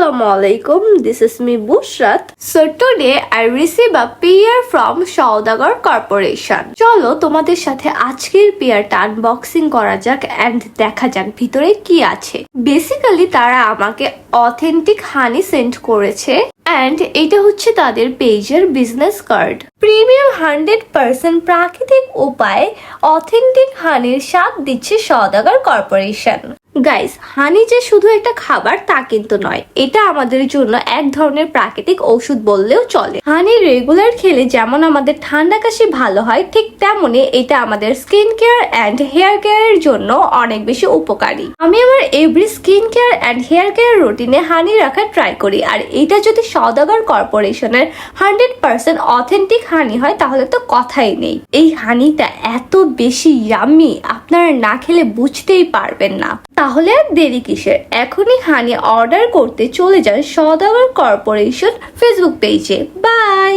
Assalamualaikum, this is me Bushrat. So today I receive a PR from Saudagar Corporation. চলো তোমাদের সাথে আজকের PRটা unboxing করা যাক এন্ড দেখা যাক ভিতরে কি আছে। বেসিক্যালি তারা আমাকে অথেন্টিক হানি সেন্ড করেছে এন্ড এটা হচ্ছে তাদের পেজের বিজনেস কার্ড। প্রিমিয়াম 100% প্রাকৃতিক উপায়ে অথেন্টিক হানির স্বাদ দিচ্ছে সওদাগর কর্পোরেশন। গাইস, হানি যে শুধু একটা খাবার তা কিন্তু নয়, এটা আমাদের জন্য এক ধরনের প্রাকৃতিক ওষুধ বললেও চলে। হানি রেগুলার খেলে যেমন আমাদের ঠান্ডা কাশি ভালো হয়, ঠিক তেমনি এটা আমাদের স্কিন কেয়ার এন্ড হেয়ার কেয়ারের জন্য অনেক বেশি উপকারী। আমি আমার every skin care and hair care রুটিনে হানি রাখার ট্রাই করি, আর এটা যদি সওদাগর কর্পোরেশনের 100% অথেন্টিক হানি হয় তাহলে তো কথাই নেই। এই হানিটা এত বেশি ইয়াম্মি, আপনারা না খেলে বুঝতেই পারবেন না। তাহলে আর দেরি কিসের, এখনই হানি অর্ডার করতে চলে যান সওদাগর কর্পোরেশন ফেসবুক পেজে। বাই।